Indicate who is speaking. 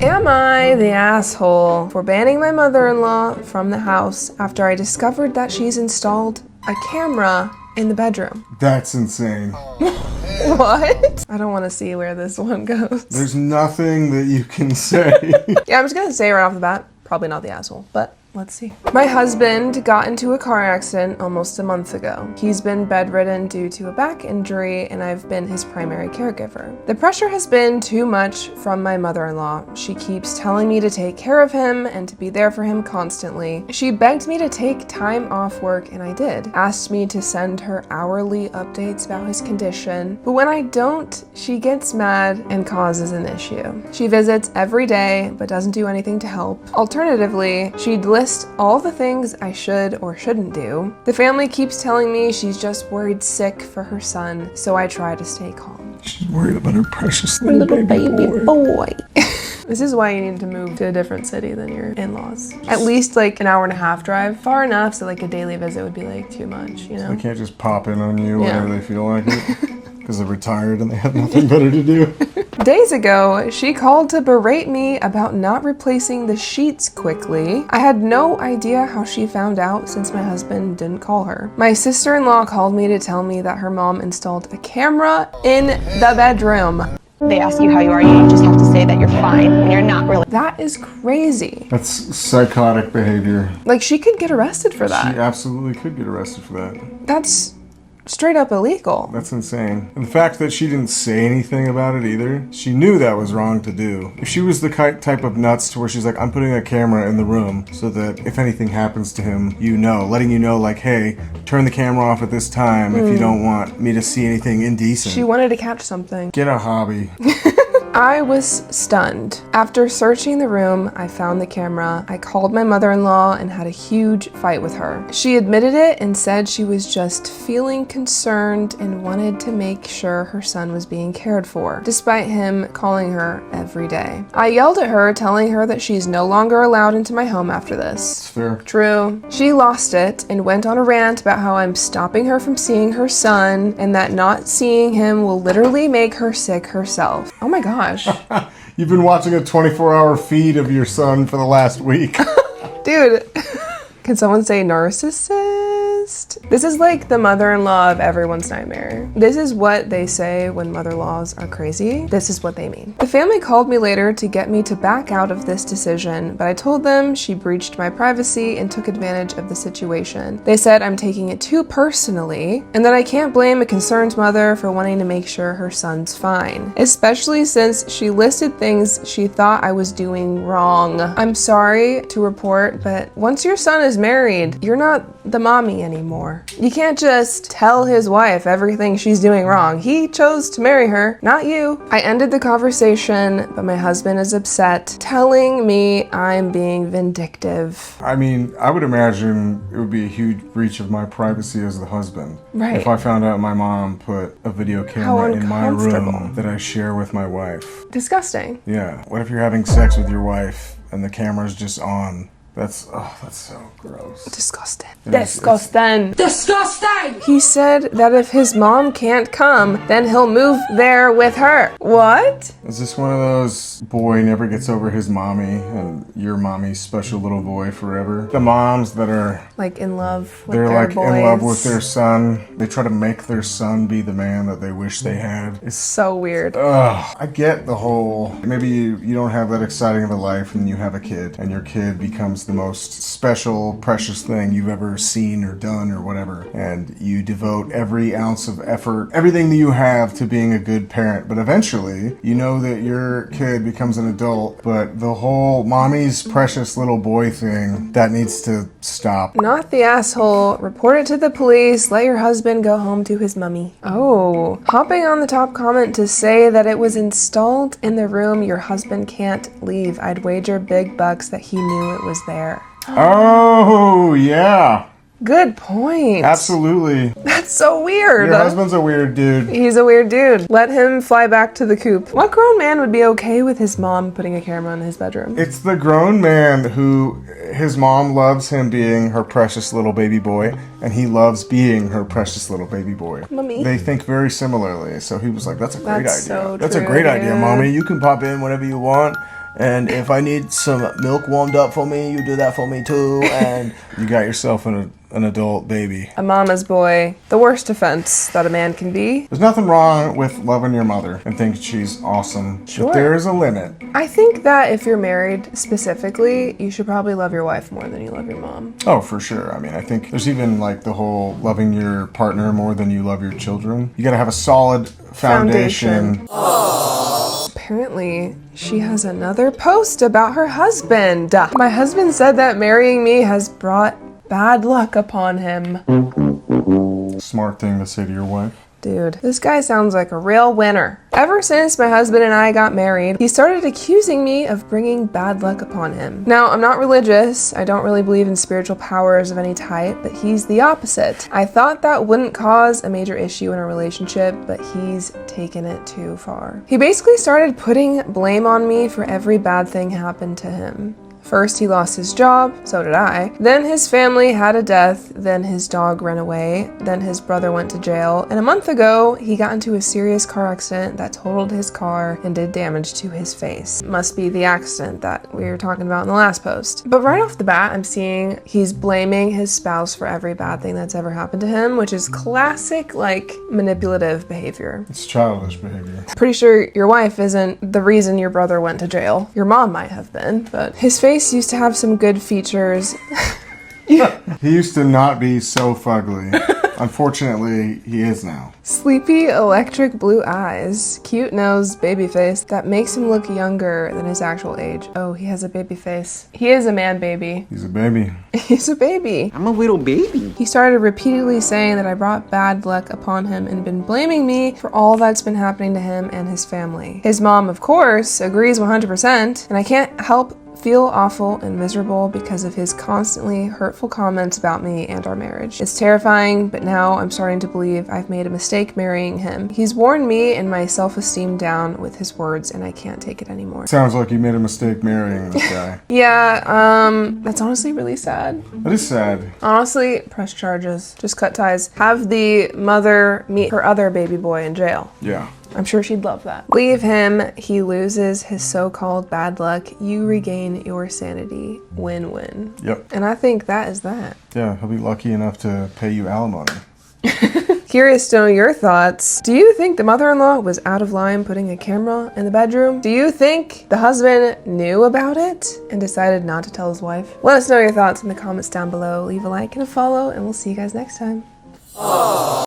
Speaker 1: Am I the asshole for banning my mother-in-law from the house after I discovered that she's installed a camera in the bedroom?
Speaker 2: That's insane.
Speaker 1: What? I don't want to see where this one goes.
Speaker 2: There's nothing that you can say.
Speaker 1: Yeah, I'm just gonna say right off the bat, probably not the asshole, but let's see. My husband got into a car accident almost a month ago. He's been bedridden due to a back injury, and I've been his primary caregiver. The pressure has been too much from my mother-in-law. She keeps telling me to take care of him and to be there for him constantly. She begged me to take time off work, and I did. Asked me to send her hourly updates about his condition, but when I don't, she gets mad and causes an issue. She visits every day, but doesn't do anything to help. Alternatively, she'd list all the things I should or shouldn't do. The family keeps telling me she's just worried sick for her son, so I try to stay calm.
Speaker 2: She's worried about her precious little baby boy.
Speaker 1: This is why you need to move to a different city than your in-laws. At least like an hour and a half drive. Far enough so like a daily visit would be like too much, you know?
Speaker 2: They can't just pop in on you whenever they feel like it. Because they're retired and they have nothing better to do.
Speaker 1: Days ago, she called to berate me about not replacing the sheets quickly. I had no idea how she found out since my husband didn't call her. My sister-in-law called me to tell me that her mom installed a camera in the bedroom.
Speaker 3: They ask you how you are, you just have to say that you're fine when you're not really.
Speaker 1: That is crazy.
Speaker 2: That's psychotic behavior.
Speaker 1: Like, she could get arrested for that.
Speaker 2: She absolutely could get arrested for that.
Speaker 1: That's straight up illegal.
Speaker 2: That's insane. And the fact that she didn't say anything about it either, she knew that was wrong to do. If she was the type of nuts to where she's like, I'm putting a camera in the room so that if anything happens to him, you know, letting you know like, hey, turn the camera off at this time if you don't want me to see anything indecent.
Speaker 1: She wanted to catch something.
Speaker 2: Get a hobby.
Speaker 1: I was stunned. After searching the room, I found the camera. I called my mother-in-law and had a huge fight with her. She admitted it and said she was just feeling concerned and wanted to make sure her son was being cared for, despite him calling her every day. I yelled at her, telling her that she's no longer allowed into my home after this.
Speaker 2: It's fair.
Speaker 1: True. She lost it and went on a rant about how I'm stopping her from seeing her son and that not seeing him will literally make her sick herself. Oh my gosh.
Speaker 2: You've been watching a 24-hour feed of your son for the last week.
Speaker 1: Dude, can someone say narcissist? This is like the mother-in-law of everyone's nightmare. This is what they say when mother-in-laws are crazy. This is what they mean. The family called me later to get me to back out of this decision, but I told them she breached my privacy and took advantage of the situation. They said I'm taking it too personally and that I can't blame a concerned mother for wanting to make sure her son's fine, especially since she listed things she thought I was doing wrong. I'm sorry to report, but once your son is married, you're not the mommy anymore. You can't just tell his wife everything she's doing wrong. He chose to marry her, not you. I ended the conversation, but my husband is upset, telling me I'm being vindictive.
Speaker 2: I mean, I would imagine it would be a huge breach of my privacy as the husband.
Speaker 1: Right.
Speaker 2: If I found out my mom put a video camera in my room that I share with my wife.
Speaker 1: Disgusting.
Speaker 2: Yeah. What if you're having sex with your wife and the camera's just on? That's so gross.
Speaker 1: Disgusting.
Speaker 2: Disgusting.
Speaker 1: Disgusting! He said that if his mom can't come, then he'll move there with her. What?
Speaker 2: Is this one of those boy never gets over his mommy and your mommy's special little boy forever? The moms that are
Speaker 1: like in love with
Speaker 2: they're
Speaker 1: their
Speaker 2: like
Speaker 1: boys.
Speaker 2: in love with their son. They try to make their son be the man that they wish they had. It's
Speaker 1: so weird.
Speaker 2: Ugh. I get the whole, maybe you don't have that exciting of a life and you have a kid and your kid becomes the most special, precious thing you've ever seen or done or whatever. And you devote every ounce of effort, everything that you have to being a good parent. But eventually, you know that your kid becomes an adult, but the whole mommy's precious little boy thing, that needs to stop.
Speaker 1: Not the asshole. Report it to the police. Let your husband go home to his mummy. Oh. Hopping on the top comment to say that it was installed in the room your husband can't leave. I'd wager big bucks that he knew it was there.
Speaker 2: Oh, yeah.
Speaker 1: Good point.
Speaker 2: Absolutely.
Speaker 1: That's so weird.
Speaker 2: Your husband's a weird dude.
Speaker 1: He's a weird dude. Let him fly back to the coop. What grown man would be okay with his mom putting a camera in his bedroom?
Speaker 2: It's the grown man who, his mom loves him being her precious little baby boy, and he loves being her precious little baby boy.
Speaker 1: Mommy.
Speaker 2: They think very similarly, so he was like, that's a great idea.
Speaker 1: So
Speaker 2: That's a
Speaker 1: true,
Speaker 2: great idea,
Speaker 1: yeah.
Speaker 2: Mommy. You can pop in whenever you want. And if I need some milk warmed up for me, you do that for me too. And you got yourself an adult baby.
Speaker 1: A mama's boy, the worst offense that a man can be.
Speaker 2: There's nothing wrong with loving your mother and thinking she's awesome.
Speaker 1: Sure.
Speaker 2: But there is a limit.
Speaker 1: I think that if you're married specifically, you should probably love your wife more than you love your mom.
Speaker 2: Oh, for sure. I mean, I think there's even like the whole loving your partner more than you love your children. You gotta have a solid foundation.
Speaker 1: Apparently, she has another post about her husband. My husband said that marrying me has brought bad luck upon him.
Speaker 2: Smart thing to say to your wife.
Speaker 1: Dude, this guy sounds like a real winner. Ever since my husband and I got married, he started accusing me of bringing bad luck upon him. Now, I'm not religious. I don't really believe in spiritual powers of any type, but he's the opposite. I thought that wouldn't cause a major issue in a relationship, but he's taken it too far. He basically started putting blame on me for every bad thing happened to him. First, he lost his job, so did I. Then his family had a death, then his dog ran away, then his brother went to jail, and a month ago, he got into a serious car accident that totaled his car and did damage to his face. Must be the accident that we were talking about in the last post. But right off the bat, I'm seeing he's blaming his spouse for every bad thing that's ever happened to him, which is classic, manipulative behavior.
Speaker 2: It's childish behavior.
Speaker 1: Pretty sure your wife isn't the reason your brother went to jail. Your mom might have been, but his face used to have some good features.
Speaker 2: He used to not be so fugly. Unfortunately, he is now.
Speaker 1: Sleepy electric blue eyes, cute nose, baby face that makes him look younger than his actual age. Oh, he has a baby face. He is a man baby.
Speaker 2: He's a baby.
Speaker 1: He's a baby.
Speaker 4: I'm a little baby.
Speaker 1: He started repeatedly saying that I brought bad luck upon him and been blaming me for all that's been happening to him and his family. His mom, of course, agrees 100%, and I can't help feel awful and miserable because of his constantly hurtful comments about me and our marriage. It's terrifying, but now I'm starting to believe I've made a mistake marrying him. He's worn me and my self-esteem down with his words, and I can't take it anymore.
Speaker 2: Sounds like you made a mistake marrying this guy.
Speaker 1: Yeah, that's honestly really sad.
Speaker 2: That is sad.
Speaker 1: Honestly, press charges. Just cut ties. Have the mother meet her other baby boy in jail.
Speaker 2: Yeah.
Speaker 1: I'm sure she'd love that. Leave him. He loses his so-called bad luck. You regain your sanity. Win-win.
Speaker 2: Yep.
Speaker 1: And I think that is that.
Speaker 2: Yeah, he'll be lucky enough to pay you alimony.
Speaker 1: Curious to know your thoughts. Do you think the mother-in-law was out of line putting a camera in the bedroom? Do you think the husband knew about it and decided not to tell his wife? Let us know your thoughts in the comments down below. Leave a like and a follow, and we'll see you guys next time.